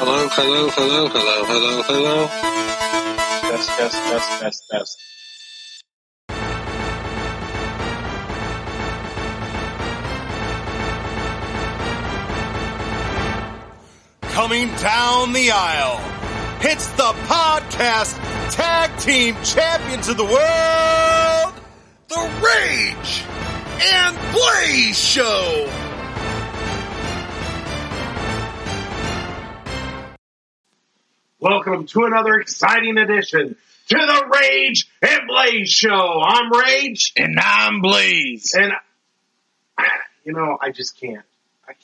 Hello, hello, hello, hello, hello, hello. Test. Coming down the aisle, it's the podcast tag team champions of the world, the Rage and Blaze Show. Welcome to another exciting edition to the Rage and Blaze Show. I'm Rage. And I'm Blaze. And, I just can't.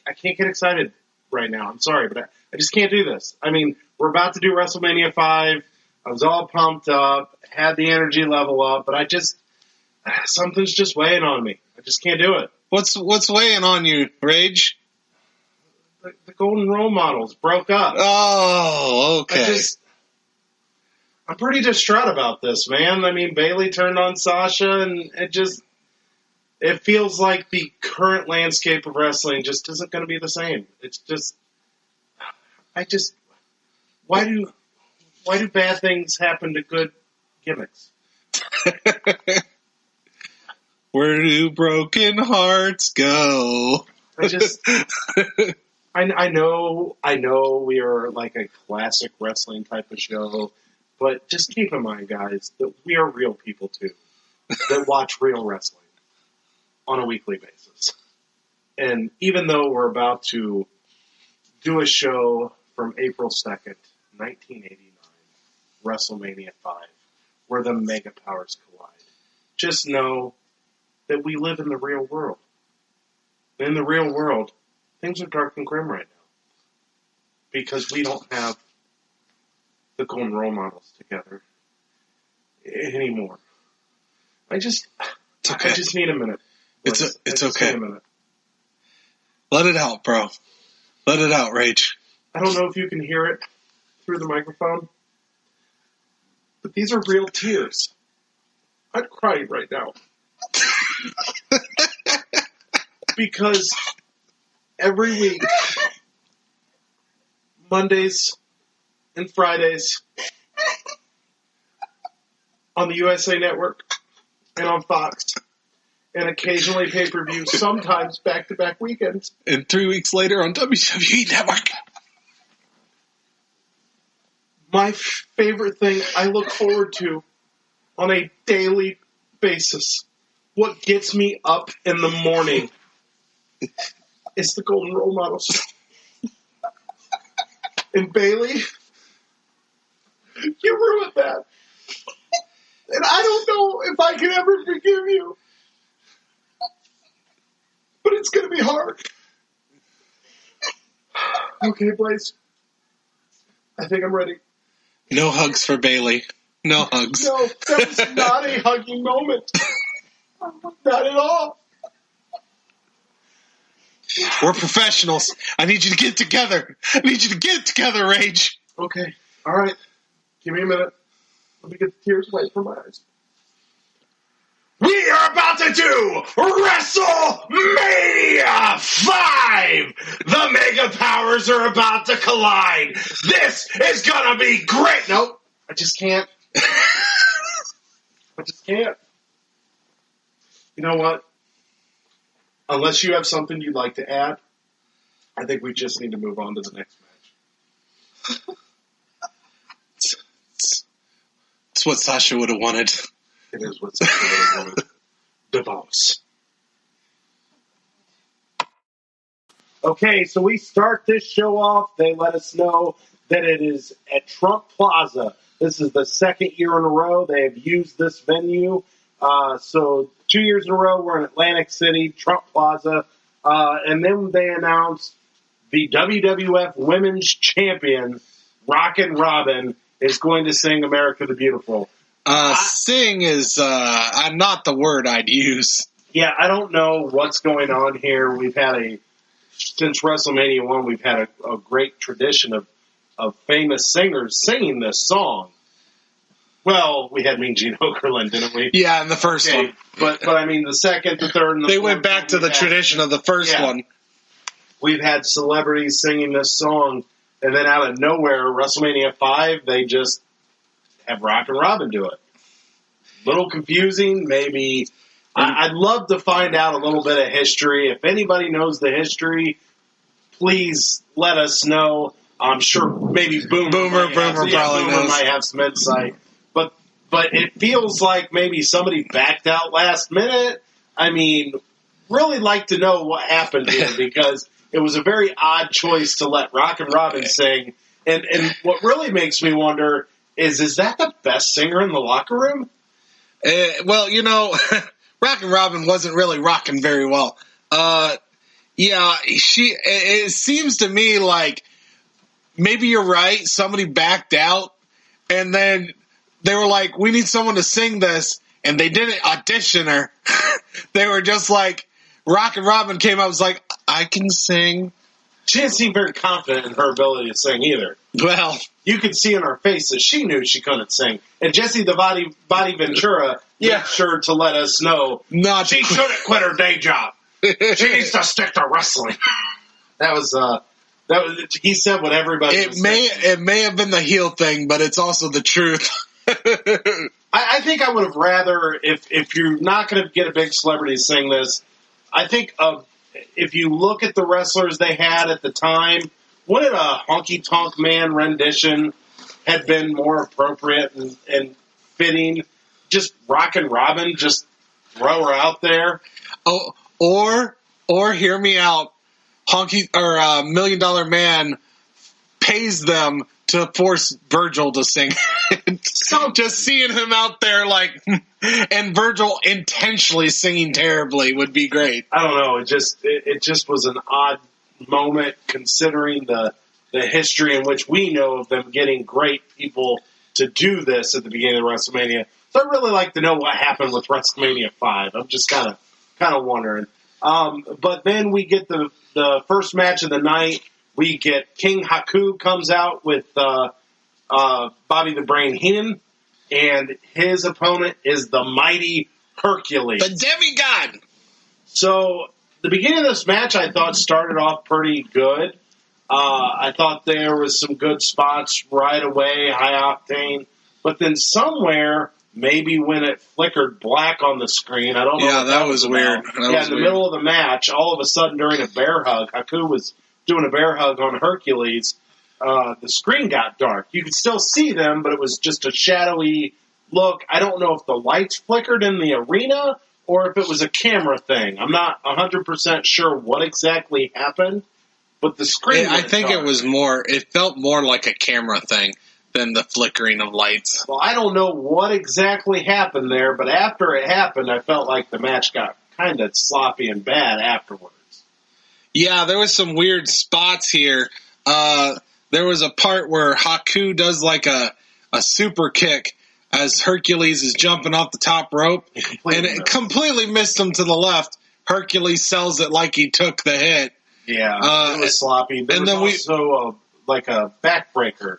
I can't get excited right now. I'm sorry, but I just can't do this. I mean, we're about to do WrestleMania 5. I was all pumped up, had the energy level up, but something's just weighing on me. I just can't do it. What's weighing on you, Rage? The Golden Role Models broke up. Oh, okay. I'm pretty distraught about this, man. I mean, Bayley turned on Sasha, and it feels like the current landscape of wrestling just isn't going to be the same. It's just, why do bad things happen to good gimmicks? Where do broken hearts go? I know we are like a classic wrestling type of show, but just keep in mind, guys, that we are real people too, that watch real wrestling on a weekly basis. And even though we're about to do a show from April 2nd, 1989, WrestleMania 5, where the mega powers collide, just know that we live in the real world. In the real world, things are dark and grim right now because we don't have the Golden Role Models together anymore. I just need a minute. It's okay. Need a minute. Let it out, bro. Let it out, Rage. I don't know if you can hear it through the microphone, but these are real tears. I'd cry right now. Because every week, Mondays and Fridays, on the USA Network and on Fox, and occasionally pay-per-view, sometimes back-to-back weekends. And 3 weeks later on WWE Network. My favorite thing I look forward to on a daily basis, what gets me up in the morning, is the Golden Role Models. And Bayley, you ruined that. And I don't know if I can ever forgive you. But it's going to be hard. Okay, Blaze. I think I'm ready. No hugs for Bayley. No hugs. No, that was not a hugging moment. Not at all. We're professionals. I need you to get together. Rage. Okay. All right. Give me a minute. Let me get the tears away from my eyes. We are about to do WrestleMania 5! The Mega Powers are about to collide. This is gonna be great. Nope. I just can't. You know what? Unless you have something you'd like to add, I think we just need to move on to the next match. It's what Sasha would have wanted. It is what Sasha would have wanted. The boss. Okay, so we start this show off. They let us know that it is at Trump Plaza. This is the second year in a row they have used this venue. So 2 years in a row, we're in Atlantic City, Trump Plaza. And then they announced the WWF Women's Champion, Rockin' Robin, is going to sing America the Beautiful. Sing is not the word I'd use. Yeah, I don't know what's going on here. Since WrestleMania 1, we've had a great tradition of famous singers singing this song. Well, we had Mean Gene Okerlund, didn't we? Yeah, in the first one. But I mean, the second, the third, and the they fourth. Went back to the tradition of the first one. We've had celebrities singing this song. And then out of nowhere, WrestleMania 5, they just have Rock and Robin do it. Little confusing, maybe. I'd love to find out a little bit of history. If anybody knows the history, please let us know. I'm sure maybe Boomer probably might have some insight. But it feels like maybe somebody backed out last minute. I mean, really like to know what happened here because it was a very odd choice to let Rock and Robin sing. And what really makes me wonder is that the best singer in the locker room? Well, Rock and Robin wasn't really rocking very well. It seems to me like maybe you're right. Somebody backed out, and then they were like, we need someone to sing this, and they didn't audition her. They were just like, Rock and Robin came out, was like, I can sing. She didn't seem very confident in her ability to sing either. Well, you could see in her face that she knew she couldn't sing. And Jesse the Body Ventura made sure to let us know she shouldn't quit her day job. She needs to stick to wrestling. That was he said what everybody was saying. It may have been the heel thing, but it's also the truth. I think I would have rather, if you're not going to get a big celebrity to sing this, I think if you look at the wrestlers they had at the time, wouldn't a Honky Tonk Man rendition had been more appropriate and fitting? Just Rock and Robin, just throw her out there. Oh, or hear me out. $1 Million Man pays them to force Virgil to sing. So just seeing him out there and Virgil intentionally singing terribly would be great. I don't know. It just was an odd moment considering the history in which we know of them getting great people to do this at the beginning of WrestleMania. So I'd really like to know what happened with WrestleMania 5. I'm just kind of wondering. But then we get the first match of the night. We get King Haku comes out with Bobby the Brain Heenan, and his opponent is the mighty Hercules. The demigod! So the beginning of this match I thought started off pretty good. I thought there was some good spots right away, high octane. But then somewhere, maybe when it flickered black on the screen, I don't know. Yeah, that was weird. In the middle of the match, all of a sudden during a bear hug, Haku was doing a bear hug on Hercules. The screen got dark. You could still see them, but it was just a shadowy look. I don't know if the lights flickered in the arena or if it was a camera thing. I'm not 100% sure what exactly happened, but the screen I think dark. It felt more like a camera thing than the flickering of lights. Well, I don't know what exactly happened there, but after it happened, I felt like the match got kind of sloppy and bad afterwards. Yeah, there was some weird spots here. There was a part where Haku does like a super kick as Hercules is jumping off the top rope, and it completely missed him to the left. Hercules sells it like he took the hit. Yeah, it was sloppy. There was also like a backbreaker.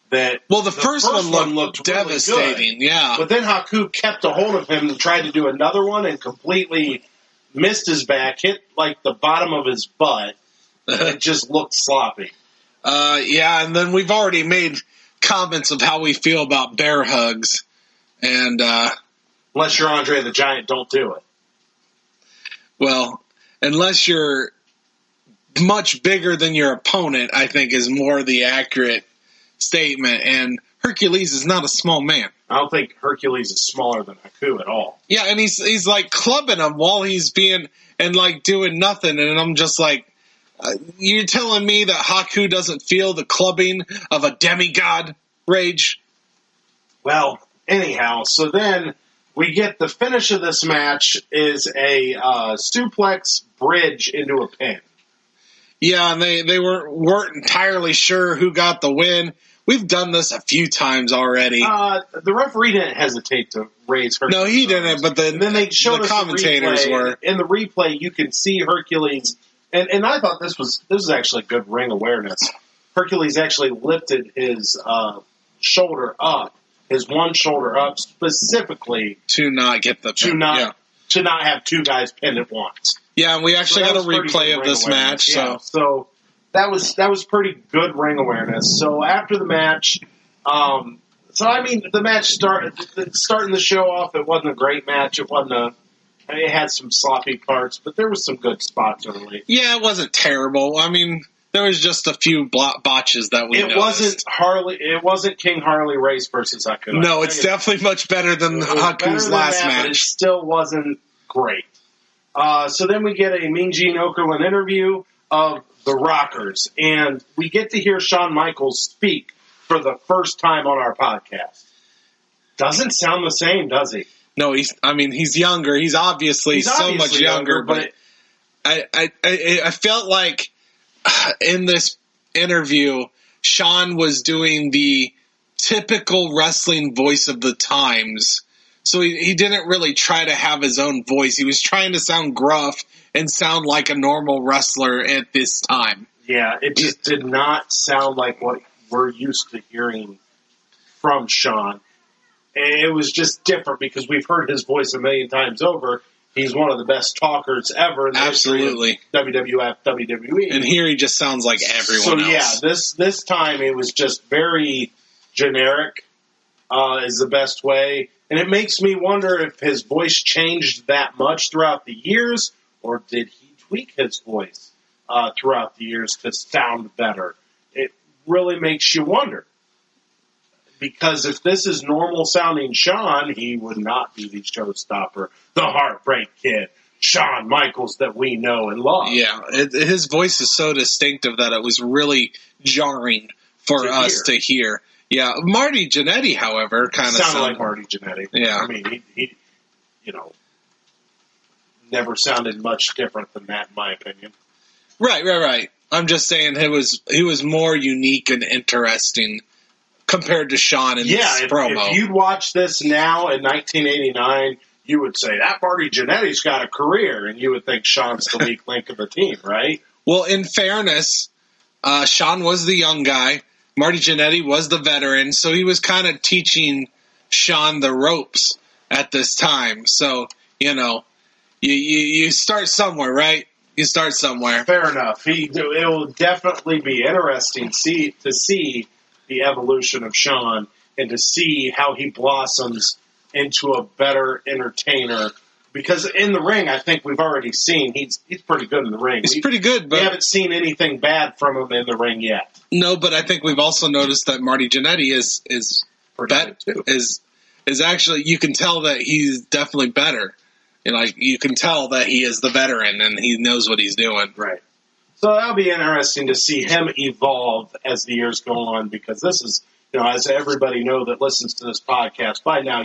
The first one looked devastating, really yeah. But then Haku kept a hold of him and tried to do another one and completely missed his back, hit like the bottom of his butt. It just looked sloppy. And then we've already made comments of how we feel about bear hugs. And unless you're Andre the Giant, don't do it. Well, unless you're much bigger than your opponent, I think is more the accurate statement. And Hercules is not a small man. I don't think Hercules is smaller than Haku at all. Yeah, and he's like clubbing him while he's being and like doing nothing. And I'm just like, you're telling me that Haku doesn't feel the clubbing of a demigod, Rage? Well, anyhow, so then we get the finish of this match is a suplex bridge into a pin. Yeah, and they weren't entirely sure who got the win. We've done this a few times already. The referee didn't hesitate to raise Hercules. No, he didn't, but then they showed the commentators were. In the replay, you can see Hercules, and I thought this was actually good ring awareness. Hercules actually lifted his shoulder up, his one shoulder up, specifically to not get the pin. To not have two guys pinned at once. Yeah, and we actually got a replay of this match. Yeah, so that was pretty good ring awareness. So after the match, the match starting the show off, it wasn't a great match. It had some sloppy parts, but there was some good spots early. Yeah, it wasn't terrible. I mean, there was just a few botches that we noticed. It wasn't King Harley Race versus Haku. No, it's definitely much better than Haku's last match. But it still wasn't great. So then we get a Mean Gene Okerlund interview of the Rockers, and we get to hear Shawn Michaels speak for the first time on our podcast. Doesn't sound the same, does he? No, he's younger. He's obviously so much younger, but I felt like in this interview, Shawn was doing the typical wrestling voice of the times. So he didn't really try to have his own voice. He was trying to sound gruff and sound like a normal wrestler at this time. Yeah, it just did not sound like what we're used to hearing from Shawn. It was just different because we've heard his voice a million times over. He's one of the best talkers ever in the history of WWF, WWE. And here he just sounds like everyone else. So, yeah, this time it was just very generic is the best way. And it makes me wonder if his voice changed that much throughout the years, or did he tweak his voice throughout the years to sound better? It really makes you wonder. Because if this is normal-sounding Shawn, he would not be the showstopper, the Heartbreak Kid, Shawn Michaels that we know and love. Yeah, his voice is so distinctive that it was really jarring for us to hear. Yeah, Marty Jannetty, however, kind of sounded like Marty Jannetty. Yeah. I mean, he never sounded much different than that, in my opinion. Right. I'm just saying he was more unique and interesting compared to Shawn in this promo. If you'd watch this now in 1989, you would say, that Marty Jannetty's got a career, and you would think Shawn's the weak link of the team, right? Well, in fairness, Shawn was the young guy. Marty Jannetty was the veteran, so he was kind of teaching Shawn the ropes at this time. So, you start somewhere, right? You start somewhere. Fair enough. It will definitely be interesting to see the evolution of Shawn and to see how he blossoms into a better entertainer. Because in the ring, I think we've already seen he's pretty good in the ring. He's pretty good, but we haven't seen anything bad from him in the ring yet. No, but I think we've also noticed that Marty Jannetty is actually, you can tell that he's definitely better. You can tell that he is the veteran and he knows what he's doing. Right. So that'll be interesting to see him evolve as the years go on, because this is, as everybody know that listens to this podcast, by now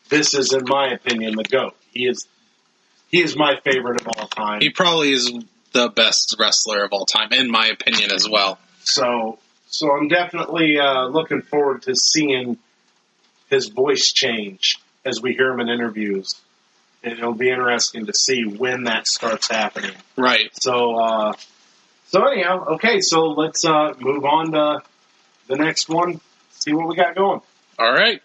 this is, in my opinion, the GOAT. He is my favorite of all time. He probably is the best wrestler of all time, in my opinion, as well. So I'm definitely looking forward to seeing his voice change as we hear him in interviews. And it'll be interesting to see when that starts happening. Right. So anyhow, okay, so let's move on to the next one, see what we got going. All right.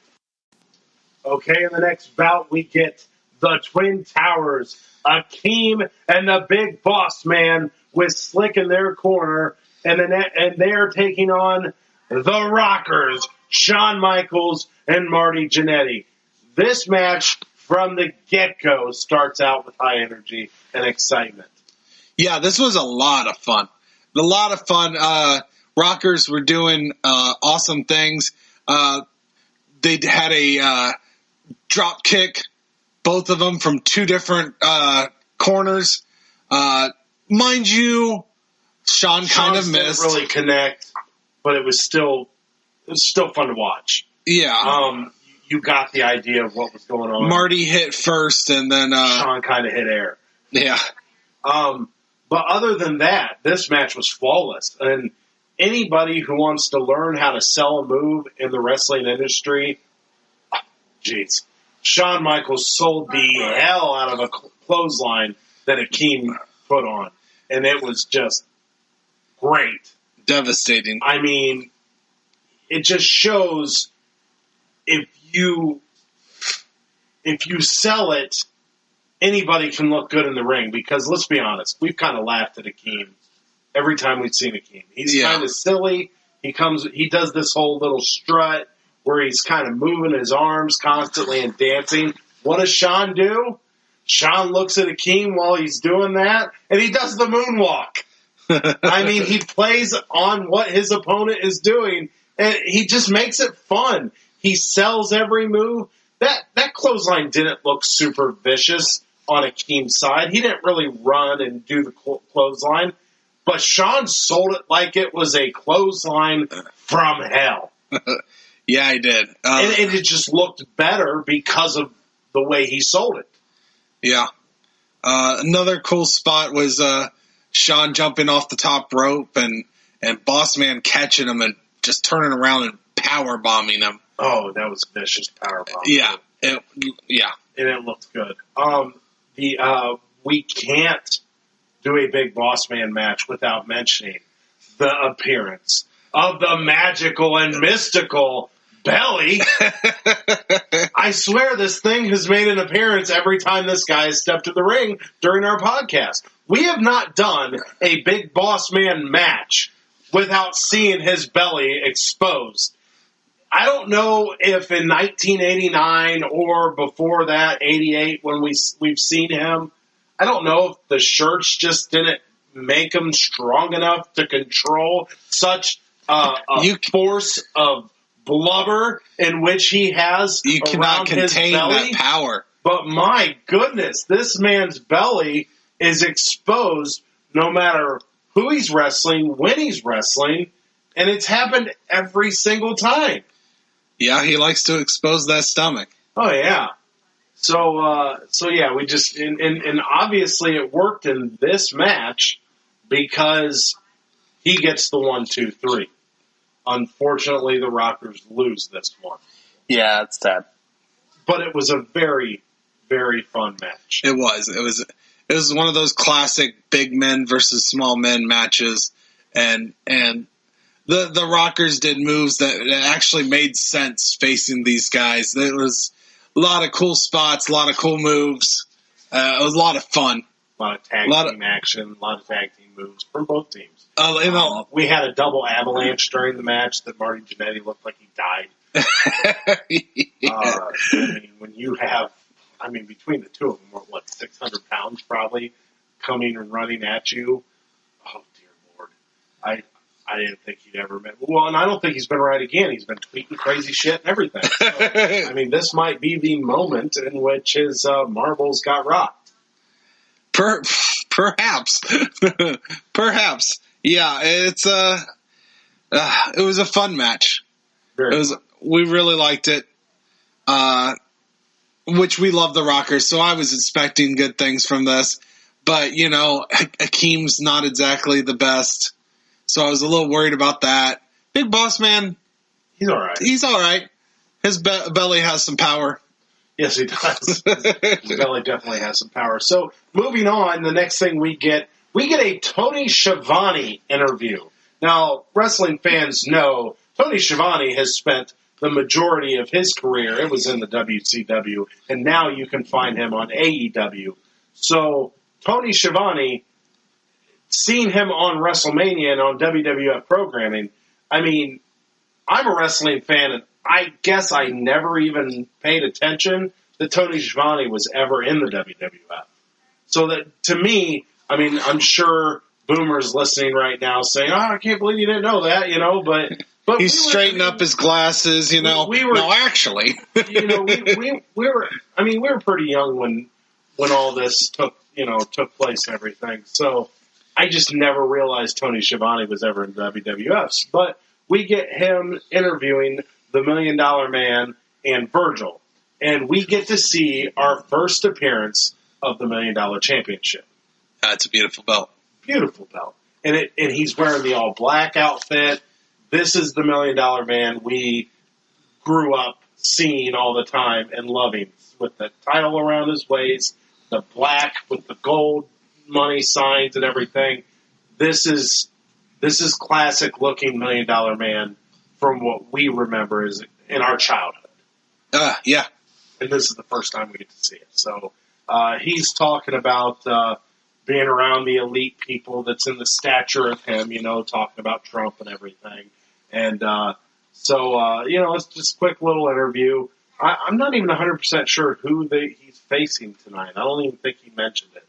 Okay, in the next bout, we get the Twin Towers, Akeem and the Big Boss Man with Slick in their corner, and they are taking on the Rockers, Shawn Michaels and Marty Jannetty. This match, from the get-go, starts out with high energy and excitement. Yeah, this was a lot of fun. Rockers were doing awesome things. They had a drop kick, both of them from two different corners. Mind you, Shawn kind of missed. Didn't really connect, but it was still fun to watch. Yeah. You got the idea of what was going on. Marty hit first, and then Shawn kind of hit air. Yeah. But other than that, this match was flawless. And anybody who wants to learn how to sell a move in the wrestling industry, Shawn Michaels sold the hell out of a clothesline that Akeem put on. And it was just great. Devastating. I mean, it just shows if you sell it, anybody can look good in the ring. Because let's be honest, we've kind of laughed at Akeem every time we've seen Akeem. He's Yeah. kind of silly. He does this whole little strut where he's kind of moving his arms constantly and dancing. What does Sean do? Sean looks at Akeem while he's doing that, and he does the moonwalk. I mean, he plays on what his opponent is doing, and he just makes it fun. He sells every move. That clothesline didn't look super vicious on Akeem's side. He didn't really run and do the clothesline, but Sean sold it like it was a clothesline from hell. Yeah, he did. And it just looked better because of the way he sold it. Yeah. Another cool spot was Sean jumping off the top rope and Boss Man catching him and just turning around and power bombing him. Oh, that was vicious power bomb. Yeah. And it looked good. We can't do a big Boss Man match without mentioning the appearance of the magical and mystical Belly. I swear this thing has made an appearance every time this guy has stepped in the ring during our podcast. We have not done a big Boss Man match without seeing his belly exposed. I don't know if in 1989 or before that, 88, when we've seen him, I don't know if the shirts just didn't make him strong enough to control such a force of blubber in which he has. You cannot contain that power. But my goodness, this man's belly is exposed no matter who he's wrestling, when he's wrestling, and it's happened every single time. Yeah, he likes to expose that stomach. Oh yeah. So yeah, we just and obviously it worked in this match because he gets the 1, 2, 3. Unfortunately, the Rockers lose this one. Yeah, it's sad. But it was a very, very fun match. It was. It was one of those classic big men versus small men matches, and the Rockers did moves that actually made sense facing these guys. There was a lot of cool spots, a lot of cool moves. It was a lot of fun. A lot of tag team action, a lot of tag team moves from both teams. We had a double avalanche during the match that Marty Jannetty looked like he died. When you have, between the two of them, what 600 pounds probably coming and running at you. Oh dear Lord, I didn't think he'd ever met. Well, and I don't think he's been right again. He's been tweeting crazy shit and everything. So, this might be the moment in which his marbles got rocked. Perhaps. Perhaps. Yeah, it was a fun match. We really liked it. Which we love the Rockers, so I was expecting good things from this. But, Akeem's not exactly the best. So I was a little worried about that. Big Boss Man, he's all right. He's all right. His belly has some power. Yes, he does. His belly definitely has some power. So moving on, the next thing we get a Tony Chavanni interview. Now, wrestling fans know Tony Chavanni has spent the majority of his career, it was in the WCW, and now you can find him on AEW. So Tony Chavanni, seeing him on WrestleMania and on WWF programming, I'm a wrestling fan, and I guess I never even paid attention that Tony Schiavone was ever in the WWF. So that, to me, I'm sure boomers listening right now saying, I can't believe you didn't know that, but he's straightening up his glasses, We were, no, actually. we were pretty young when all this took place and everything. So I just never realized Tony Schiavone was ever in WWF. But we get him interviewing the $1 Million Man and Virgil. And we get to see our first appearance of the $1 Million Championship. That's a beautiful belt. Beautiful belt. And he's wearing the all black outfit. This is the $1 Million Man we grew up seeing all the time and loving, with the title around his waist, the black with the gold money signs and everything. This is classic looking $1 Million Man from what we remember is in our childhood. And this is the first time we get to see it. So he's talking about being around the elite people that's in the stature of him, talking about Trump and everything. And it's just a quick little interview. I'm not even 100% sure who he's facing tonight. I don't even think he mentioned it.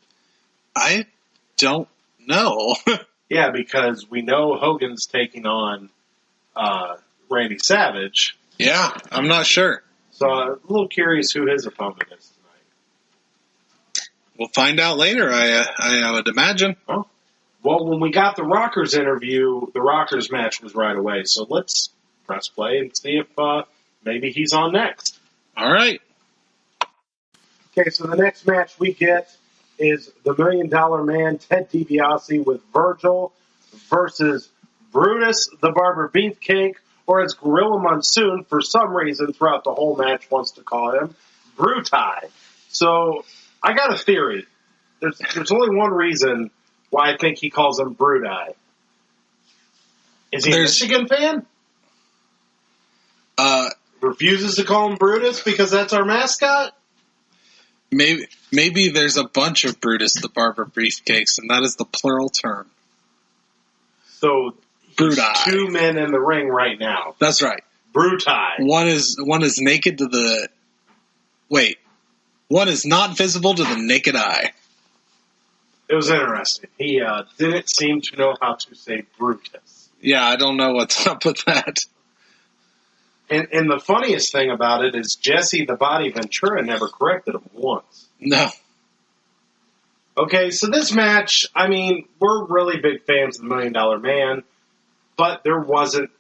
I don't know. Yeah, because we know Hogan's taking on Randy Savage. Yeah, I'm not sure. So I'm a little curious who his opponent is tonight. We'll find out later, I would imagine. Oh. Well, when we got the Rockers interview, the Rockers match was right away. So let's press play and see if maybe he's on next. All right. Okay, so the next match we get is the $1 Million Man Ted Dibiase with Virgil versus Brutus the Barber Beefcake, or as Gorilla Monsoon, for some reason throughout the whole match, wants to call him, Brutai. So I got a theory. There's only one reason why I think he calls him Brutai. Is he a Michigan fan? Refuses to call him Brutus because that's our mascot? Maybe there's a bunch of Brutus the Barber Beefcakes, and that is the plural term. So, Brutai. Two men in the ring right now. That's right. Brutai. One is naked to the... Wait. One is not visible to the naked eye. It was interesting. He didn't seem to know how to say Brutus. Yeah, I don't know what's up with that. And the funniest thing about it is Jesse the Body Ventura never corrected him once. No. Okay, so this match, I mean, we're really big fans of the $1 Million Man, but there wasn't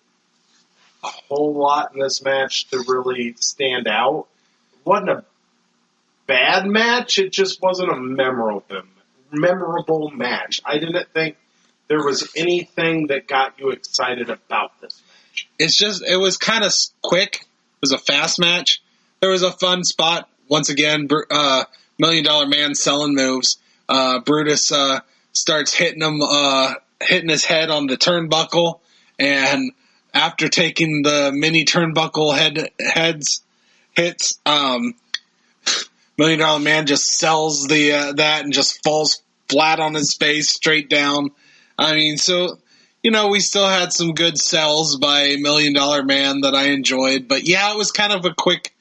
a whole lot in this match to really stand out. It wasn't a bad match, it just wasn't a memorable match. I didn't think there was anything that got you excited about this match. It was kind of quick. It was a fast match. There was a fun spot. Once again, $1 Million Man selling moves. Brutus starts hitting his head on the turnbuckle, and after taking the mini turnbuckle hits, $1 Million Man just sells that and just falls flat on his face, straight down. I mean, so... we still had some good sells by $1 Million Man that I enjoyed. But, yeah, it was kind of a quick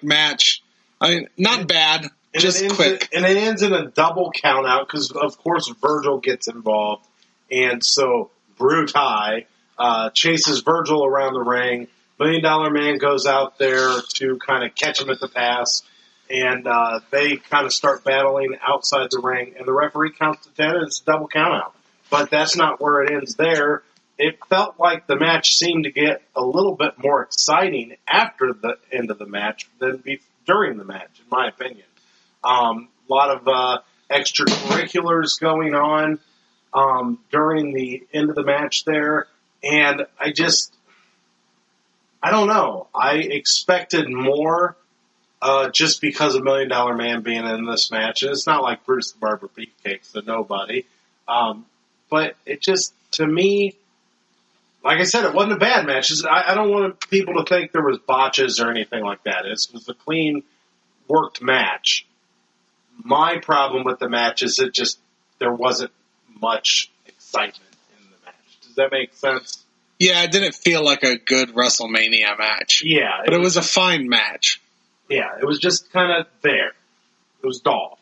match. I mean, not bad, just quick. And it ends in a double count-out because, of course, Virgil gets involved. And so Brutai chases Virgil around the ring. $1 Million Man goes out there to kind of catch him at the pass. And they kind of start battling outside the ring. And the referee counts to 10, and it's a double count-out. But that's not where it ends there. It felt like the match seemed to get a little bit more exciting after the end of the match than during the match, in my opinion. A lot of extracurriculars going on during the end of the match there. And I don't know. I expected more just because of $1 Million Man being in this match. And it's not like Brutus the Barber Beefcake's a nobody. But it just, to me, like I said, it wasn't a bad match. I don't want people to think there was botches or anything like that. It was a clean, worked match. My problem with the match is there wasn't much excitement in the match. Does that make sense? Yeah, it didn't feel like a good WrestleMania match. Yeah. But it was a fine match. Yeah, it was just kind of there. It was dull.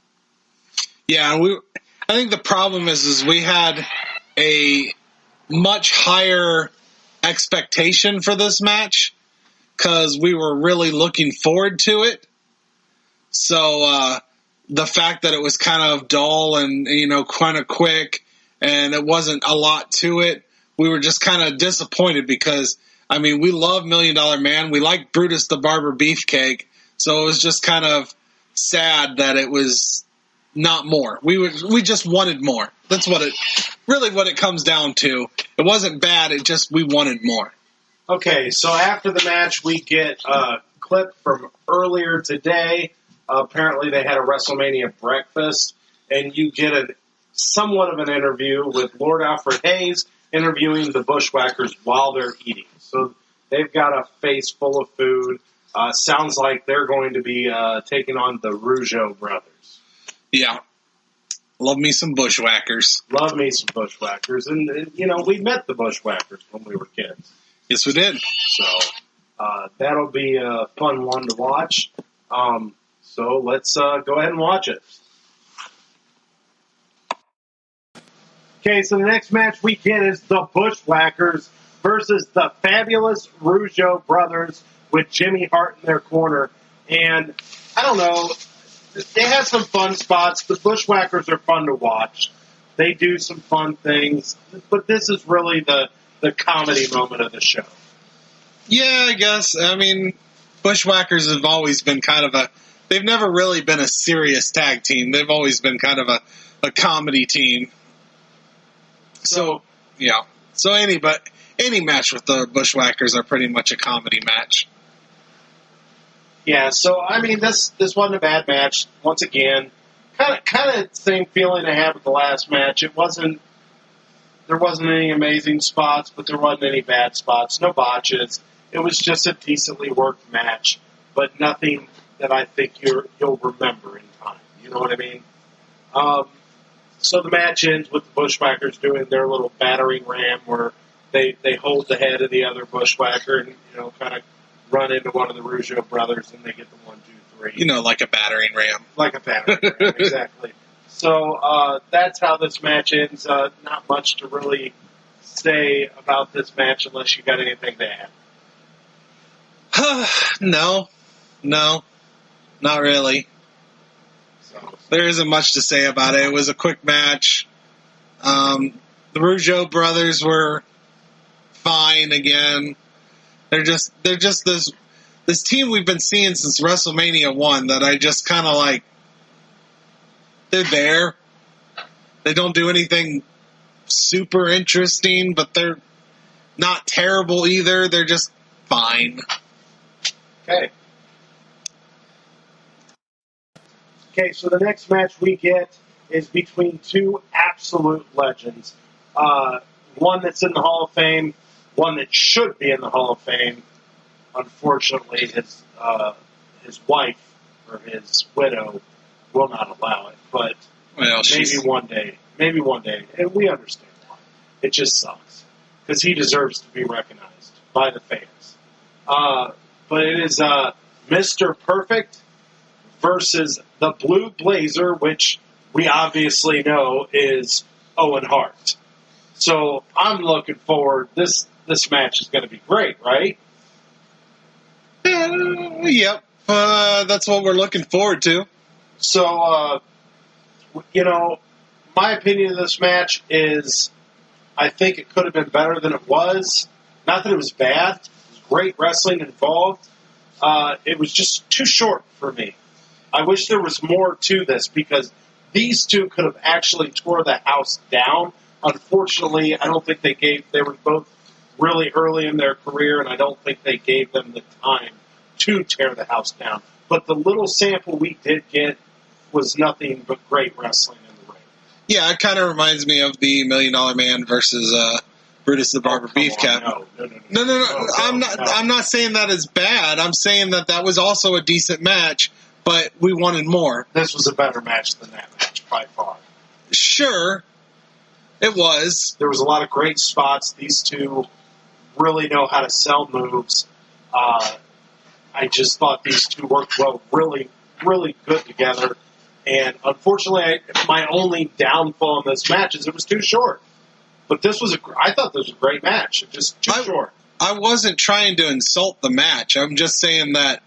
Yeah, and I think the problem is we had a much higher expectation for this match because we were really looking forward to it. So the fact that it was kind of dull and, kind of quick and it wasn't a lot to it, we were just kind of disappointed because, I mean, we love $1 Million Man. We like Brutus the Barber Beefcake. So it was just kind of sad that it was not more. We just wanted more. That's what it comes down to. It wasn't bad. We wanted more. Okay, so after the match, we get a clip from earlier today. Apparently, they had a WrestleMania breakfast, and you get somewhat of an interview with Lord Alfred Hayes interviewing the Bushwhackers while they're eating. So they've got a face full of food. Sounds like they're going to be taking on the Rujo Brothers. Yeah. Love me some Bushwhackers. Love me some Bushwhackers. And, we met the Bushwhackers when we were kids. Yes, we did. So that'll be a fun one to watch. So let's go ahead and watch it. Okay, so the next match we get is the Bushwhackers versus the Fabulous Rujo Brothers with Jimmy Hart in their corner. And I don't know, they have some fun spots. The Bushwhackers are fun to watch. They do some fun things. But this is really the comedy moment of the show. Yeah, I guess. I mean, Bushwhackers have always been kind of they've never really been a serious tag team. They've always been kind of a comedy team. So, yeah. So any match with the Bushwhackers are pretty much a comedy match. Yeah, so, I mean, this wasn't a bad match. Once again, kind of same feeling I had with the last match. There wasn't any amazing spots, but there wasn't any bad spots. No botches. It was just a decently worked match, but nothing that I think you'll remember in time. You know what I mean? So the match ends with the Bushwhackers doing their little battering ram where they hold the head of the other Bushwhacker and, kind of run into one of the Rujo brothers and they get the 1, 2, 3. Like a battering ram. Like a battering ram, exactly. So that's how this match ends. Not much to really say about this match unless you got anything to add. No, not really. So, there isn't much to say about it. It was a quick match. The Rujo brothers were fine again. They're just this team we've been seeing since WrestleMania 1 that I just kind of like. They're there. They don't do anything super interesting, but they're not terrible either. They're just fine. Okay, so the next match we get is between two absolute legends. One that's in the Hall of Fame, one that should be in the Hall of Fame. Unfortunately, his wife or his widow will not allow it, but maybe one day, and we understand why. It just sucks because he deserves to be recognized by the fans. But it is Mr. Perfect versus the Blue Blazer, which we obviously know is Owen Hart. So I'm looking forward. This match is going to be great, right? Yep. That's what we're looking forward to. So, my opinion of this match is I think it could have been better than it was. Not that it was bad. It was great wrestling involved. It was just too short for me. I wish there was more to this because these two could have actually tore the house down. Unfortunately, I don't think they were both really early in their career, and I don't think they gave them the time to tear the house down. But the little sample we did get was nothing but great wrestling in the ring. Yeah, it kind of reminds me of the $1 Million Man versus Brutus the Barber Beefcake. No. I'm not saying that is bad. I'm saying that was also a decent match, but we wanted more. This was a better match than that match by far. Sure, it was. There was a lot of great spots. These two really know how to sell moves. I just thought these two worked well, really, really good together. And unfortunately, my only downfall in this match is it was too short. But I thought this was a great match. It's just too short. I wasn't trying to insult the match. I'm just saying that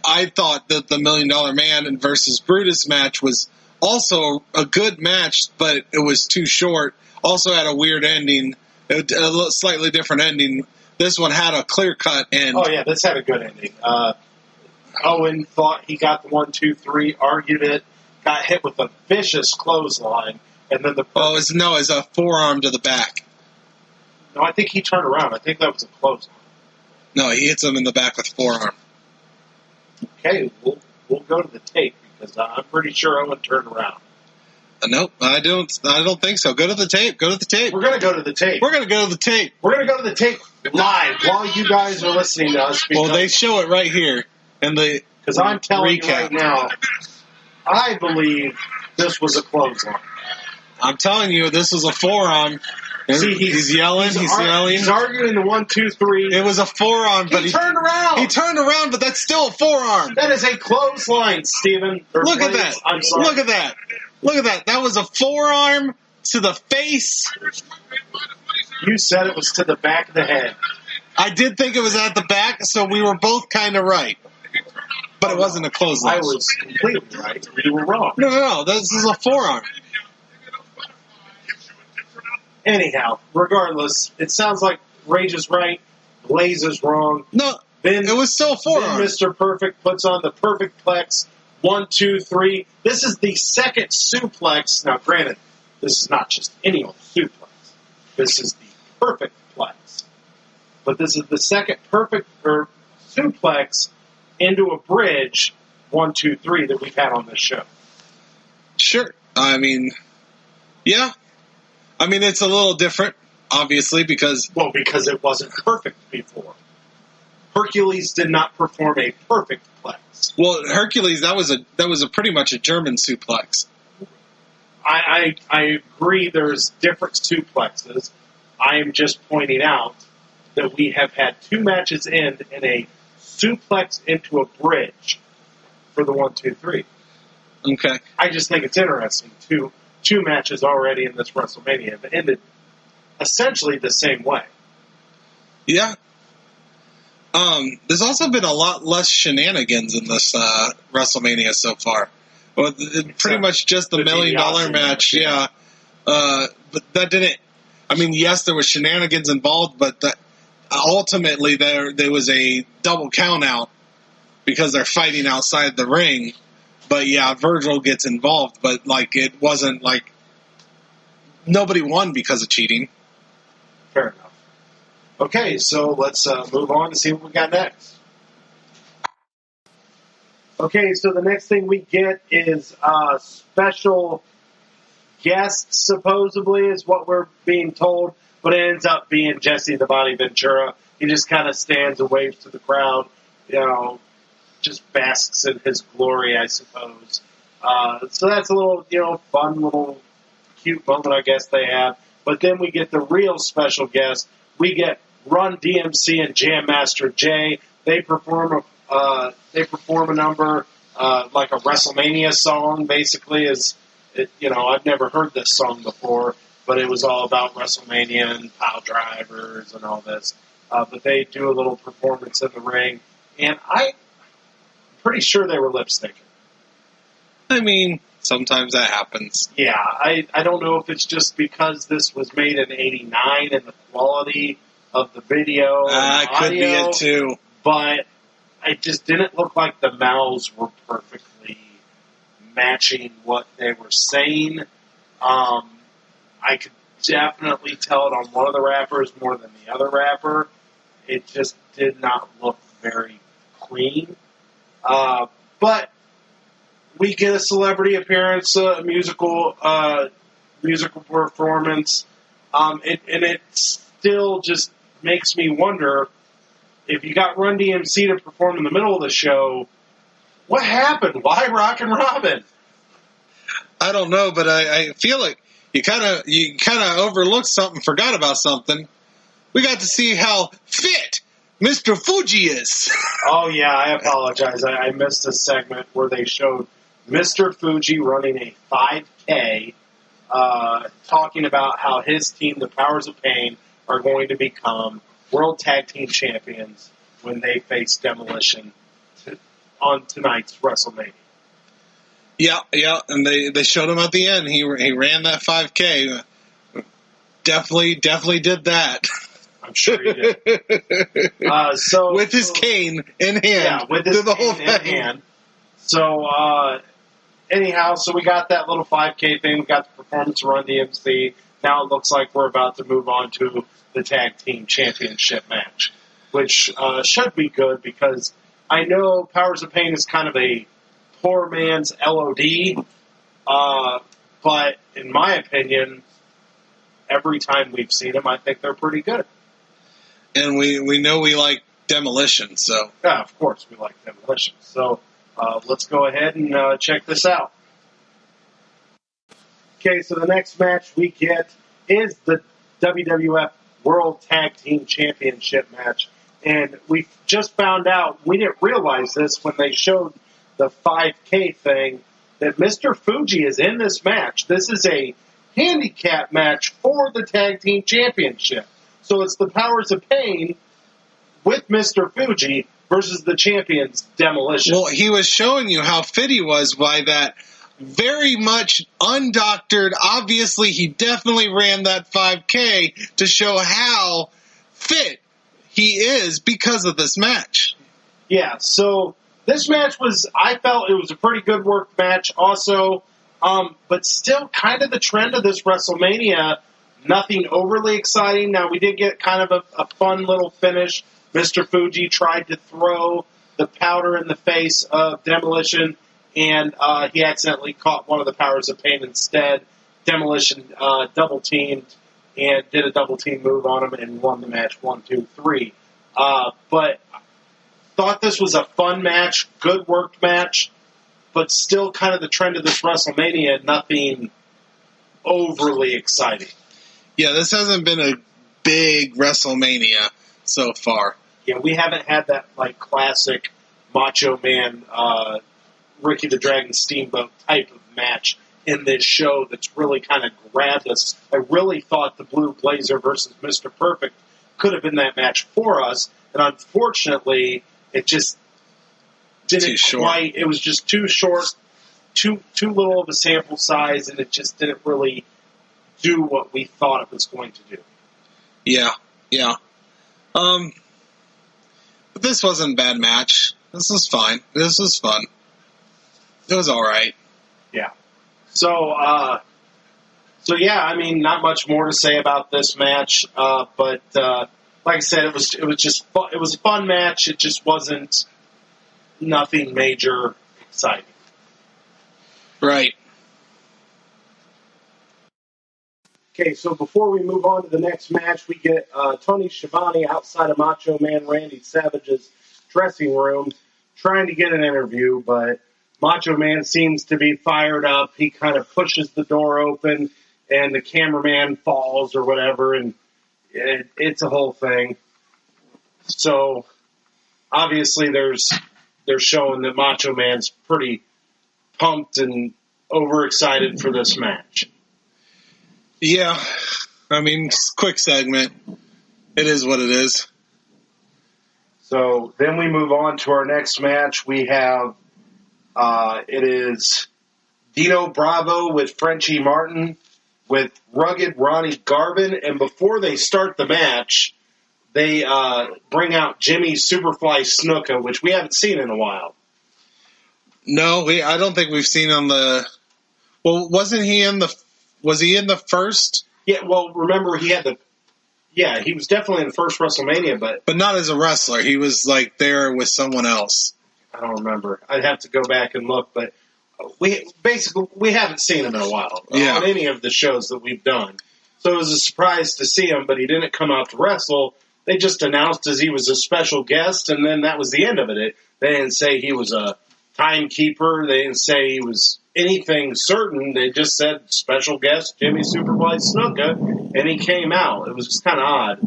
I thought that the $1 Million Man versus Brutus match was also a good match, but it was too short. Also had a weird ending, a slightly different ending. This one had a clear-cut end. Oh, yeah, this had a good ending. Owen thought he got the 1, 2, 3, argued it, got hit with a vicious clothesline, and then it's a forearm to the back. No, I think he turned around. I think that was a clothesline. No, he hits him in the back with a forearm. Okay, we'll go to the tape because I'm pretty sure Owen turned around. Nope, I don't think so. Go to the tape. Go to the tape. We're going to go to the tape. We're going to go to the tape. We're going to go to the tape live while you guys are listening to us. Well, they show it right here in the because I'm telling recap. you right now, I believe this was a clothesline. I'm telling you, this was a forearm. See, he's yelling. He's yelling. He's arguing the 1, 2, 3. It was a forearm, but he turned around. He turned around, but that's still a forearm. That is a clothesline, Steven. Look at that. I'm sorry. Look at that. Look at that. That was a forearm to the face. You said it was to the back of the head. I did think it was at the back, so we were both kind of right. But it wasn't a clothesline. I was completely right. You were wrong. No. This is a forearm. Anyhow, regardless, it sounds like Rage is right, Blaze is wrong. No, it was still a forearm. Then Mr. Perfect puts on the perfect plex. 1, 2, 3. This is the second suplex. Now, granted, this is not just any old suplex. This is the perfect plex. But this is the second perfect suplex into a bridge, 1, 2, 3, that we've had on this show. Sure. I mean, yeah. I mean, it's a little different, obviously, because... Well, because it wasn't perfect before. Hercules did not perform a perfect plex. Well, Hercules, that was a pretty much a German suplex. I agree there's different suplexes. I am just pointing out that we have had 2 matches end in a suplex into a bridge for the 1, 2, 3. Okay. I just think it's interesting. Two matches already in this WrestleMania have ended essentially the same way. Yeah. There's also been a lot less shenanigans in this WrestleMania so far. Well, pretty much just the $1 million match, yeah. But that didn't... I mean, yes, there was shenanigans involved, but ultimately there was a double count out because they're fighting outside the ring. But yeah, Virgil gets involved, but like it wasn't like nobody won because of cheating. Fair enough. Okay, so let's move on to see what we got next. Okay, so the next thing we get is a special guest, supposedly, is what we're being told, but it ends up being Jesse the Body Ventura. He just kind of stands and waves to the crowd, just basks in his glory, I suppose. So that's a little, fun little cute moment, I guess they have. But then we get the real special guest. We get Run DMC and Jam Master Jay. They perform a number like a WrestleMania song. Basically, I've never heard this song before, but it was all about WrestleMania and pile drivers and all this. But they do a little performance in the ring, and I'm pretty sure they were lip syncing. I mean, sometimes that happens. Yeah, I don't know if it's just because this was made in '89 and the quality of the video and the could be audio, it too. But it just didn't look like the mouths were perfectly matching what they were saying. I could definitely tell it on one of the rappers more than the other rapper. It just did not look very clean. But we get a celebrity appearance, a musical performance, and it still just makes me wonder, if you got Run DMC to perform in the middle of the show, what happened? Why Rockin' Robin? I don't know, but I feel like you kind of overlooked something, forgot about something. We got to see how fit Mr. Fuji is. Oh, yeah, I apologize. I missed a segment where they showed Mr. Fuji running a 5K, talking about how his team, the Powers of Pain, are going to become World Tag Team Champions when they face Demolition on tonight's WrestleMania. Yeah, and they showed him at the end. He ran that 5K. Definitely did that. I'm sure he did. With his cane in hand. Yeah, with his cane in hand. So, anyhow, so we got that little 5K thing. We got the performance Run DMC. Now it looks like we're about to move on to the Tag Team Championship match, which should be good because I know Powers of Pain is kind of a poor man's LOD, but in my opinion, every time we've seen them, I think they're pretty good. And we know we like Demolition, so... Yeah, of course we like Demolition. So let's go ahead and check this out. Okay, so the next match we get is the WWF World Tag Team Championship match. And we just found out, we didn't realize this when they showed the 5K thing, that Mr. Fuji is in this match. This is a handicap match for the Tag Team Championship. So it's the Powers of Pain with Mr. Fuji versus the champions, Demolition. Well, he was showing you how fit he was by that very much undoctored. Obviously, he definitely ran that 5K to show how fit he is because of this match. Yeah, so this match I felt it was a pretty good worked match also, but still kind of the trend of this WrestleMania, nothing overly exciting. Now, we did get kind of a fun little finish. Mr. Fuji tried to throw the powder in the face of Demolition, and he accidentally caught one of the Powers of Pain instead. Demolition double-teamed and did a double-team move on him and won the match 1-2-3. But thought this was a fun match, good worked match, but still kind of the trend of this WrestleMania, nothing overly exciting. Yeah, this hasn't been a big WrestleMania so far. Yeah, we haven't had that like classic Macho Man, Ricky the Dragon Steamboat type of match in this show that's really kind of grabbed us. I really thought the Blue Blazer versus Mr. Perfect could have been that match for us, and unfortunately, it just didn't quite. It was just too short, too little of a sample size, and it just didn't really do what we thought it was going to do. Yeah. But this wasn't a bad match. This was fine. This was fun. It was all right. Yeah. So yeah, I mean, not much more to say about this match, but like I said, it was just fun. It was a fun match. It just wasn't nothing major exciting. Right. Okay, so before we move on to the next match, we get Tony Chavanni outside of Macho Man Randy Savage's dressing room trying to get an interview, but Macho Man seems to be fired up. He kind of pushes the door open, and the cameraman falls or whatever, and it's a whole thing. So, obviously, they're showing that Macho Man's pretty pumped and overexcited for this match. Yeah, I mean, quick segment. It is what it is. So then we move on to our next match. We have, it is Dino Bravo with Frenchie Martin with Rugged Ronnie Garvin. And before they start the match, they bring out Jimmy Superfly Snuka, which we haven't seen in a while. No, I don't think we've seen on the... Well, wasn't he in the... Was he in the first? Yeah, well, remember he had the... Yeah, he was definitely in the first WrestleMania, but... But not as a wrestler. He was, like, there with someone else. I don't remember. I'd have to go back and look, but we haven't seen him in a while on any of the shows that we've done. So it was a surprise to see him, but he didn't come out to wrestle. They just announced as he was a special guest, and then that was the end of it. They didn't say he was a timekeeper. They didn't say he was anything certain. They just said special guest Jimmy Superfly Snuka, and he came out. It was just kind of odd.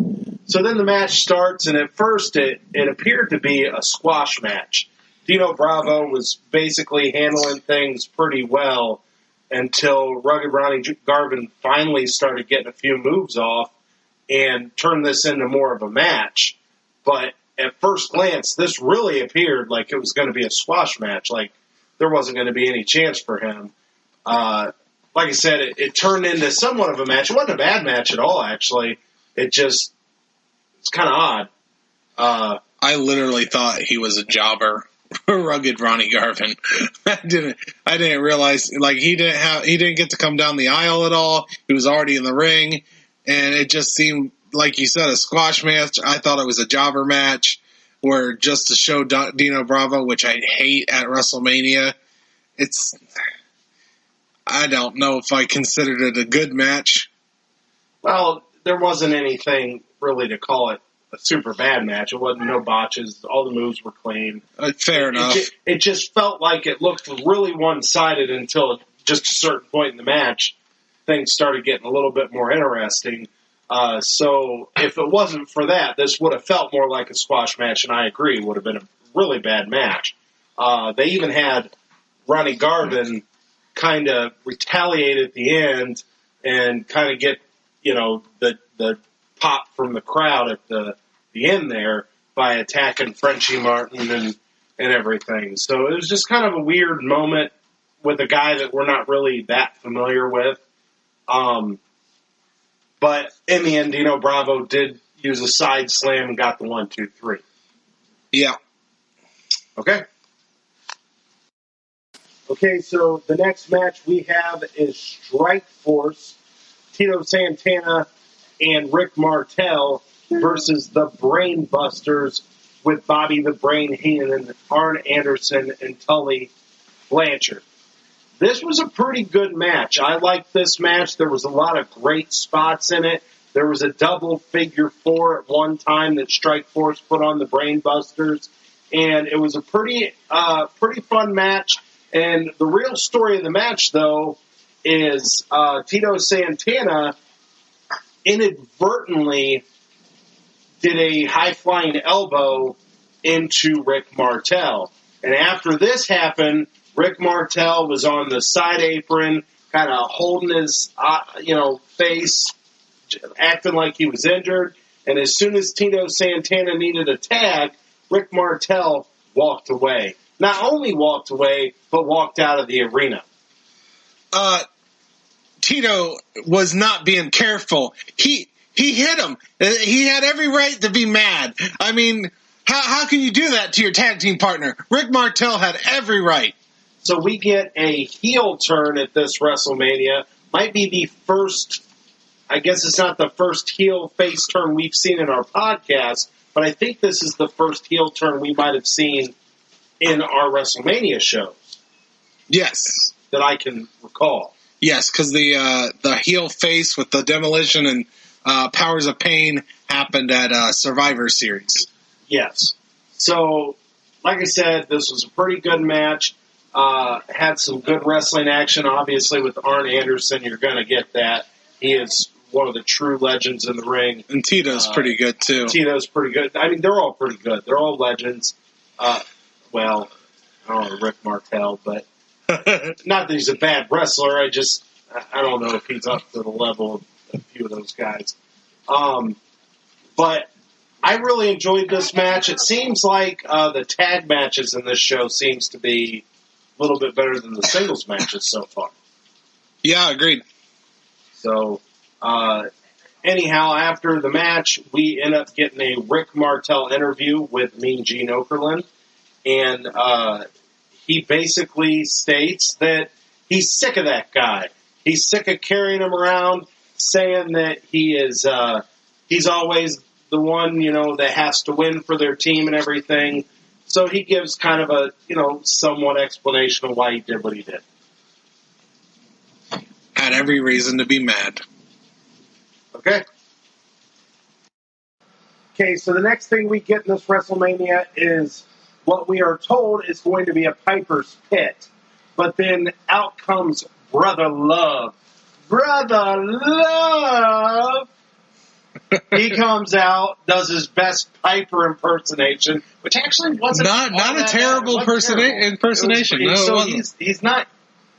So then the match starts, and at first it appeared to be a squash match. Dino Bravo was basically handling things pretty well until Rugged Ronnie Garvin finally started getting a few moves off and turned this into more of a match. But at first glance, this really appeared like it was going to be a squash match. Like, there wasn't going to be any chance for him. Like I said, it turned into somewhat of a match. It wasn't a bad match at all, actually. It's kind of odd. I literally thought he was a jobber, Rugged Ronnie Garvin. I didn't realize, like, he didn't get to come down the aisle at all. He was already in the ring, and it just seemed, like you said, a squash match. I thought it was a jobber match, where just to show Dino Bravo, which I hate at WrestleMania, I don't know if I considered it a good match. Well, there wasn't anything really to call it a super bad match. It wasn't no botches. All the moves were clean. Fair enough. It just felt like it looked really one-sided until just a certain point in the match. things started getting a little bit more interesting. So if it wasn't for that, this would have felt more like a squash match, and I agree, it would have been a really bad match. They even had Ronnie Garvin kind of retaliate at the end and kind of get, the pop from the crowd at the end there by attacking Frenchie Martin and everything. So it was just kind of a weird moment with a guy that we're not really that familiar with. But in the end, Dino Bravo did use a side slam and got the 1, 2, 3. Yeah. Okay. Okay, so the next match we have is Strike Force, Tito Santana and Rick Martel versus the Brain Busters with Bobby the Brain Heenan, Arn Anderson, and Tully Blanchard. This was a pretty good match. I liked this match. There was a lot of great spots in it. There was a double figure 4 at one time that Strike Force put on the Brain Busters, and it was a pretty fun match. And the real story of the match, though, is Tito Santana inadvertently did a high-flying elbow into Rick Martel. And after this happened, Rick Martel was on the side apron, kind of holding his face, acting like he was injured. And as soon as Tito Santana needed a tag, Rick Martel walked away. Not only walked away, but walked out of the arena. Tito was not being careful. He hit him. He had every right to be mad. I mean, how can you do that to your tag team partner? Rick Martel had every right. So we get a heel turn at this WrestleMania. Might be the first, I guess it's not the first heel face turn we've seen in our podcast, but I think this is the first heel turn we might have seen in our WrestleMania shows. Yes. That I can recall. Yes, because the heel face with the Demolition and Powers of Pain happened at Survivor Series. Yes. So, like I said, this was a pretty good match. Had some good wrestling action. Obviously, with Arn Anderson, you're going to get that. He is one of the true legends in the ring. And Tito's pretty good, too. Tito's pretty good. I mean, they're all pretty good. They're all legends. Well, I don't know, Rick Martel, but not that he's a bad wrestler. I don't know if he's up to the level of a few of those guys. But I really enjoyed this match. It seems like the tag matches in this show seems to be a little bit better than the singles matches so far. Yeah, agreed. So, anyhow, after the match, we end up getting a Rick Martel interview with Mean Gene Okerlund. And he basically states that he's sick of that guy. He's sick of carrying him around, saying that he's always the one, that has to win for their team and everything. So he gives kind of a, somewhat explanation of why he did what he did. Had every reason to be mad. Okay. Okay, so the next thing we get in this WrestleMania is what we are told is going to be a Piper's Pit. But then out comes Brother Love. Brother Love! He comes out, does his best Piper impersonation, which actually wasn't not a terrible impersonation. No, so it wasn't. He's not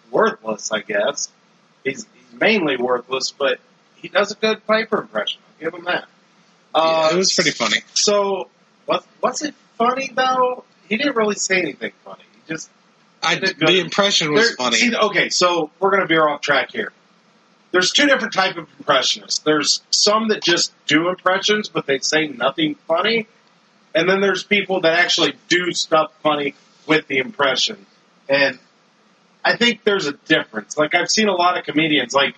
worthless, I guess. He's mainly worthless, but he does a good Piper impression. I'll give him that. It was pretty funny. So, was it funny, though? He didn't really say anything funny. He just... The impression was funny. See, okay, so we're going to veer off track here. There's two different types of impressionists. There's some that just do impressions, but they say nothing funny. And then there's people that actually do stuff funny with the impression. And I think there's a difference. Like, I've seen a lot of comedians. Like,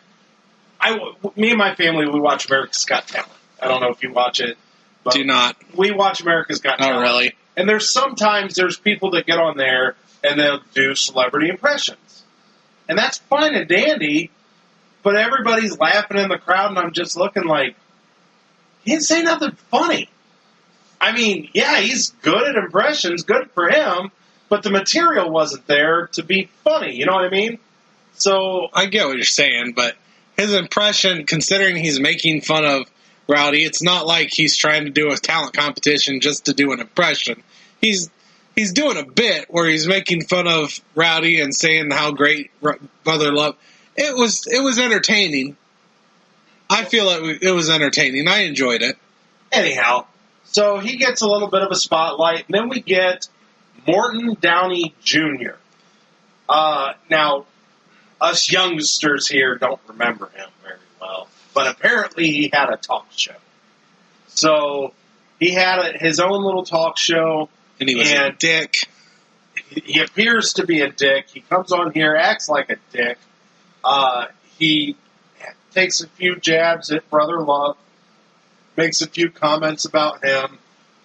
me and my family, we watch America's Got Talent. I don't know if you watch it. But do not. We watch America's Got Talent. Oh, really? And there's people that get on there and they'll do celebrity impressions. And that's fine and dandy, but everybody's laughing in the crowd, and I'm just looking like, he didn't say nothing funny. I mean, yeah, he's good at impressions, good for him, but the material wasn't there to be funny, you know what I mean? So I get what you're saying, but his impression, considering he's making fun of Rowdy, it's not like he's trying to do a talent competition just to do an impression. He's doing a bit where he's making fun of Rowdy and saying how great Brother Love. It was entertaining. I feel it was entertaining. I enjoyed it. Anyhow, so he gets a little bit of a spotlight, and then we get Morton Downey Jr. Now, us youngsters here don't remember him very well, but apparently he had a talk show. So he had his own little talk show. And he was a dick. He appears to be a dick. He comes on here, acts like a dick. He takes a few jabs at Brother Love, makes a few comments about him.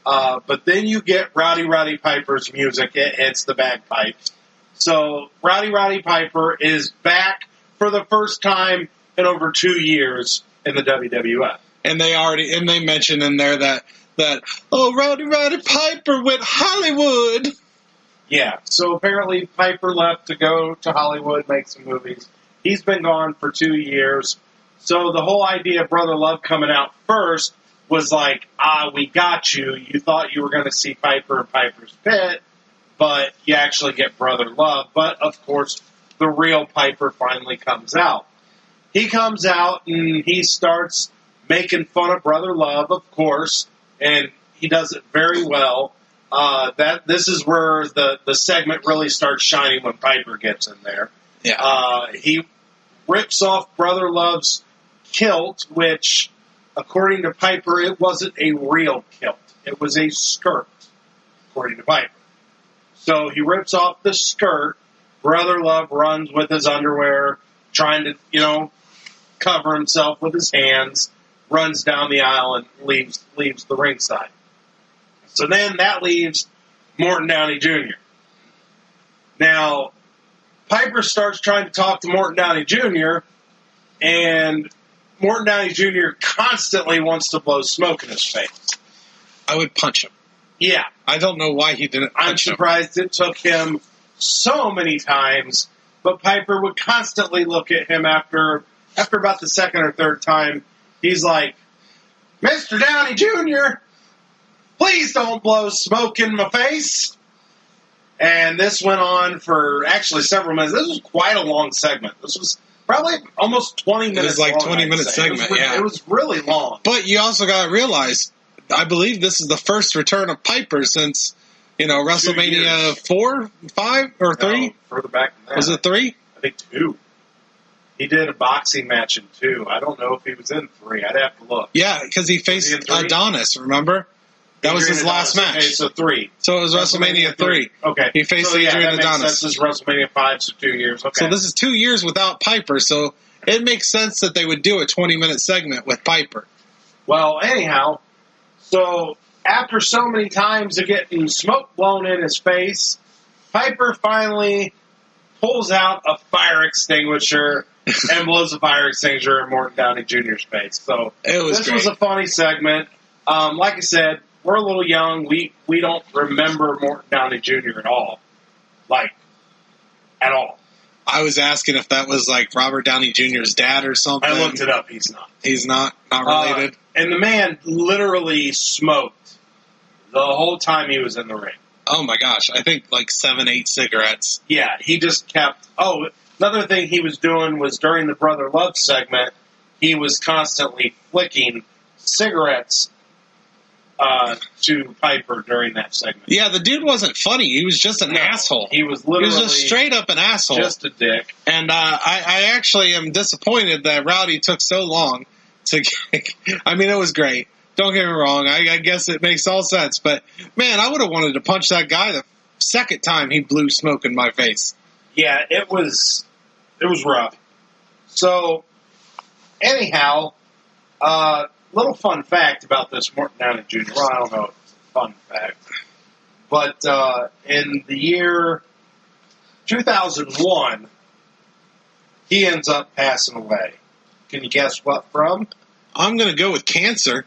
But then you get Rowdy Roddy Piper's music. It hits the bagpipes. So Rowdy Roddy Piper is back for the first time in over 2 years in the WWF. And they mentioned in there that Rowdy Roddy Piper went Hollywood. Yeah, so apparently Piper left to go to Hollywood, make some movies. He's been gone for 2 years. So the whole idea of Brother Love coming out first was like, we got you. You thought you were going to see Piper in Piper's Pit, but you actually get Brother Love. But, of course, the real Piper finally comes out. He comes out and he starts making fun of Brother Love, of course, and he does it very well. This is where the segment really starts shining when Piper gets in there. Yeah. He rips off Brother Love's kilt, which, according to Piper, it wasn't a real kilt. It was a skirt, according to Piper. So he rips off the skirt. Brother Love runs with his underwear, trying to, cover himself with his hands, runs down the aisle and leaves the ringside. So then that leaves Morton Downey Jr. Now, Piper starts trying to talk to Morton Downey Jr., and Morton Downey Jr. constantly wants to blow smoke in his face. I would punch him. Yeah. I don't know why he didn't punch him. I'm surprised it took him so many times, but Piper would constantly look at him after about the second or third time. He's like, Mr. Downey Jr., please don't blow smoke in my face. And this went on for actually several minutes. This was quite a long segment. This was probably almost 20 minutes. It was like long, 20-minute segment, yeah. It was really long. But you also got to realize, I believe this is the first return of Piper since, WrestleMania 4, 5, or 3? No, further back than that. Was it 3? I think 2. He did a boxing match in 2. I don't know if he was in 3. I'd have to look. Yeah, because he faced Adonis, remember? That was his last match. Okay, so 3. So it was WrestleMania 3. Okay. He faced Adrian Adonis. This is WrestleMania 5, so 2 years. Okay. So this is 2 years without Piper, so it makes sense that they would do a 20-minute segment with Piper. Well, anyhow, so after so many times of getting smoke blown in his face, Piper finally pulls out a fire extinguisher and blows a fire extinguisher in Morton Downey Jr.'s face. So this was a funny segment. Like I said, we're a little young. We don't remember Morton Downey Jr. at all. Like, at all. I was asking if that was like Robert Downey Jr.'s dad or something. I looked it up. He's not. He's not related? And the man literally smoked the whole time he was in the ring. Oh my gosh. I think like 7-8 cigarettes. Yeah, he just kept... Oh, another thing he was doing was during the Brother Love segment, he was constantly flicking cigarettes to Piper during that segment. Yeah, the dude wasn't funny. He was just an asshole. He was literally... He was just straight up an asshole. Just a dick. And I actually am disappointed that Rowdy took so long to... I mean, it was great. Don't get me wrong. I guess it makes all sense. But, man, I would have wanted to punch that guy the second time he blew smoke in my face. Yeah, it was rough. So, anyhow, little fun fact about this Morton Downey Jr. Well, I don't know if it's a fun fact. But in the year 2001, he ends up passing away. Can you guess what from? I'm going to go with cancer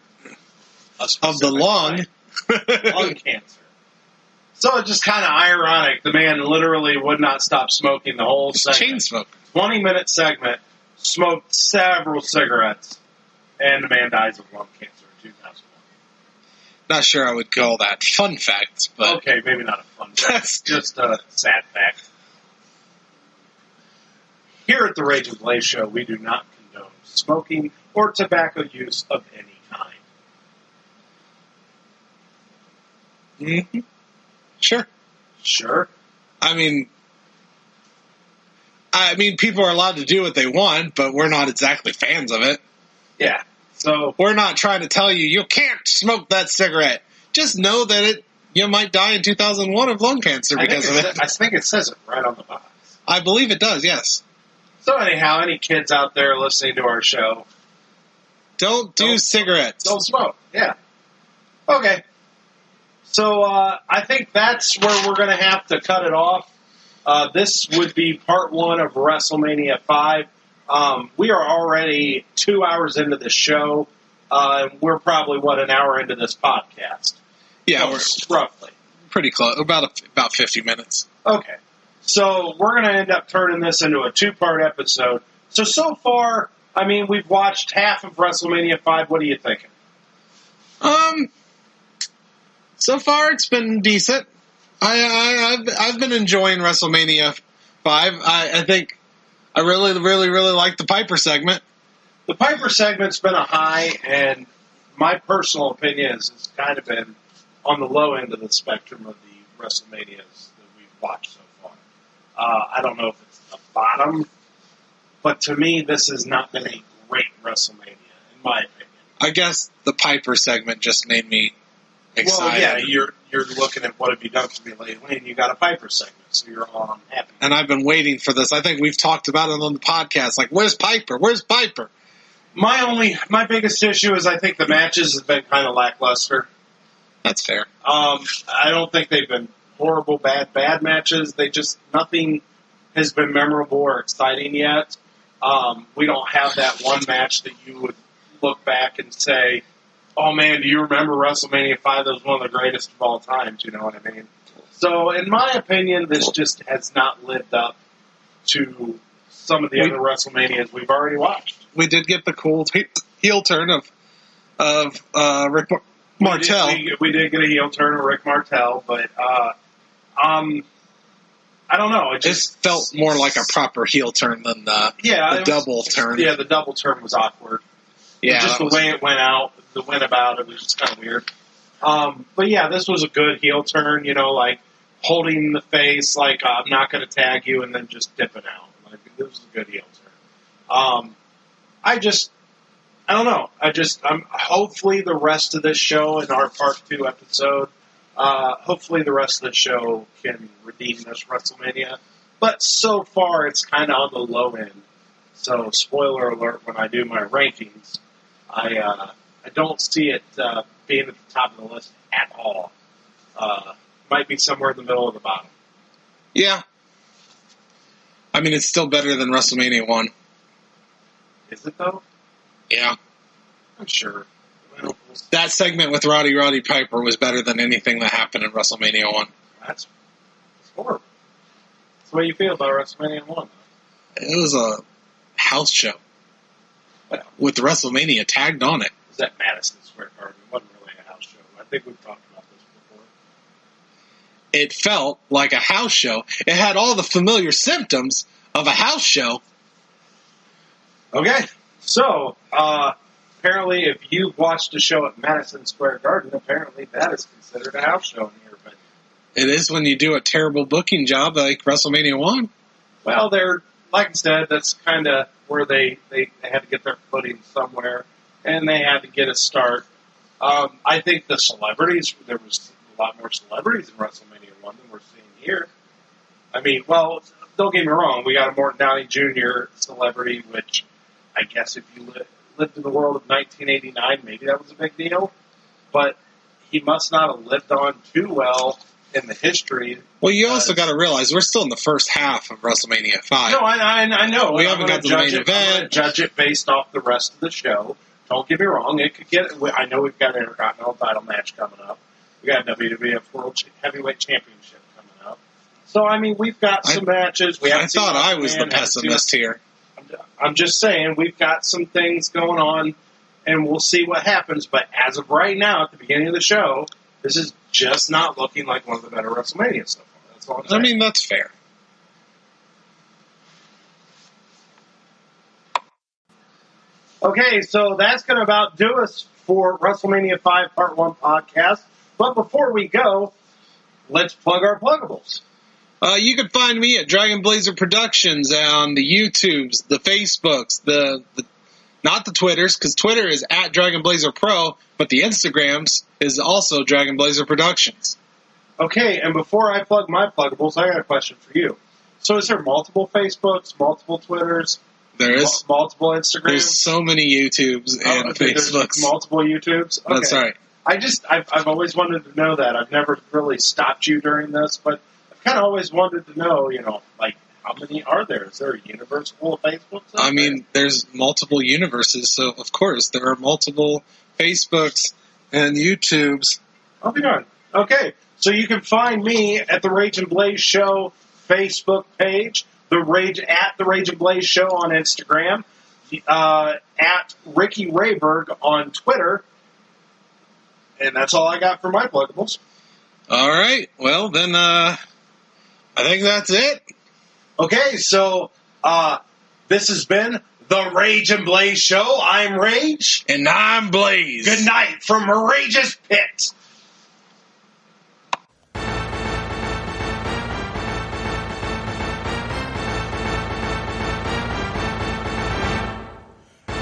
of the lung. Lung cancer. So it's just kind of ironic. The man literally would not stop smoking the whole segment. Chain smoke. 20-minute segment. smoked several cigarettes, and the man dies of lung cancer in 2001. Not sure I would call that fun facts, but... Okay, maybe not a fun fact. Just a sad fact. Here at the Rage and Blaze Show, we do not condone smoking or tobacco use of any kind. Mm-hmm. Sure. Sure. I mean, people are allowed to do what they want, but we're not exactly fans of it. Yeah. So we're not trying to tell you can't smoke that cigarette. Just know that you might die in 2001 of lung cancer because of it. I think it says it right on the box. I believe it does, yes. So anyhow, any kids out there listening to our show, don't do cigarettes. Don't smoke. Yeah. Okay. So I think that's where we're going to have to cut it off. This would be part 1 of WrestleMania 5. We are already 2 hours into the show. We're probably, an hour into this podcast? Yeah, we're roughly. Pretty close. About 50 minutes. Okay. So we're going to end up turning this into a 2-part episode. So far, we've watched half of WrestleMania 5. What are you thinking? So far it's been decent. I've been enjoying WrestleMania 5. I think I really, really, really like the Piper segment. The Piper segment's been a high, and my personal opinion is it's kind of been on the low end of the spectrum of the WrestleManias that we've watched so far. I don't know if it's the bottom, but to me, this has not been a great WrestleMania, in my opinion. I guess the Piper segment just made me excited. Well, yeah, you're looking at what have you done for me lately, and you got a Piper segment, so you're all happy. And I've been waiting for this. I think we've talked about it on the podcast. Like, where's Piper? Where's Piper? My biggest issue is I think the matches have been kind of lackluster. That's fair. I don't think they've been horrible, bad matches. Nothing has been memorable or exciting yet. We don't have that one match that you would look back and say, oh man, do you remember WrestleMania 5? That was one of the greatest of all times, you know what I mean? So, in my opinion, this just has not lived up to some of the other WrestleManias we've already watched. We did get the cool heel turn of Rick Martel. We did get a heel turn of Rick Martel, but I don't know. It just felt more like a proper heel turn than the double turn. Yeah, the double turn was awkward. Yeah, just the way it went out, the went about, it was just kind of weird. But yeah, this was a good heel turn, like holding the face, like I'm not going to tag you, and then just dipping out. Like, this was a good heel turn. I don't know. I'm hopefully the rest of this show in our part 2 episode, hopefully the rest of the show can redeem this WrestleMania. But so far, it's kind of on the low end. So, spoiler alert, when I do my rankings, I don't see it being at the top of the list at all. Might be somewhere in the middle of the bottom. Yeah. It's still better than WrestleMania 1. Is it, though? Yeah. I'm sure. Well, that segment with Rowdy Roddy Piper was better than anything that happened in WrestleMania 1. That's horrible. That's the way you feel about WrestleMania 1. It was a house show. Well, with WrestleMania tagged on it. It was at Madison Square Garden. It wasn't really a house show. I think we've talked about this before. It felt like a house show. It had all the familiar symptoms of a house show. Okay. So, apparently if you've watched a show at Madison Square Garden, apparently that is considered a house show in your opinion. It is when you do a terrible booking job like WrestleMania 1. Well, like I said, that's kind of where they had to get their footing somewhere, and they had to get a start. I think the celebrities, there was a lot more celebrities in WrestleMania 1 than we're seeing here. Don't get me wrong, we got a Morton Downey Jr. celebrity, which I guess if you lived in the world of 1989, maybe that was a big deal. But he must not have lived on too well in the history. Well, you also got to realize we're still in the first half of WrestleMania 5. No, I know. We haven't got to the main event. I'm going to judge it based off the rest of the show. Don't get me wrong. It could get. I know we've got an Intercontinental title match coming up. We got a WWF World Heavyweight Championship coming up. So, we've got some matches. I thought I was the pessimist here. I'm just saying, we've got some things going on, and we'll see what happens. But as of right now, at the beginning of the show, this is just not looking like one of the better WrestleManias so far. That's all I'm saying. I mean, that's fair. Okay, so that's going to about do us for WrestleMania 5 Part 1 podcast. But before we go, let's plug our pluggables. You can find me at Dragon Blazer Productions on the YouTubes, the Facebooks, the not the Twitters, because Twitter is at Dragon Blazer Pro, but the Instagrams is also Dragon Blazer Productions. Okay, and before I plug my pluggables, I got a question for you. So is there multiple Facebooks, multiple Twitters? There is. Multiple Instagrams? There's so many YouTubes and Facebooks. Multiple YouTubes? Okay. That's right. I've always wanted to know that. I've never really stopped you during this, but I've kind of always wanted to know, like, how many are there? Is there a universe full of Facebooks? I mean, there's multiple universes, so of course there are multiple Facebooks and YouTubes. I'll be darned. Okay, so you can find me at the Rage and Blaze Show Facebook page, the Rage and Blaze Show on Instagram, at Ricky Rayberg on Twitter, and that's all I got for my pluggables. All right, well then, I think that's it. Okay, so this has been the Rage and Blaze Show. I'm Rage. And I'm Blaze. Good night from Rage's Pit.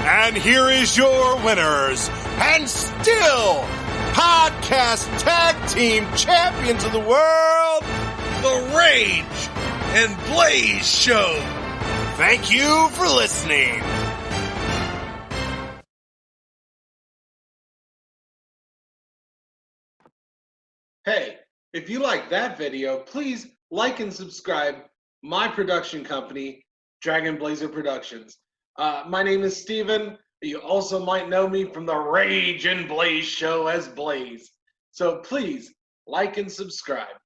And here is your winners, and still podcast tag team champions of the world, the Rage and Blaze Show. Thank you for listening. Hey, if you like that video, please like and subscribe my production company, Dragon Blazer Productions. My name is Steven. You also might know me from the Rage and Blaze Show as Blaze. So please like and subscribe.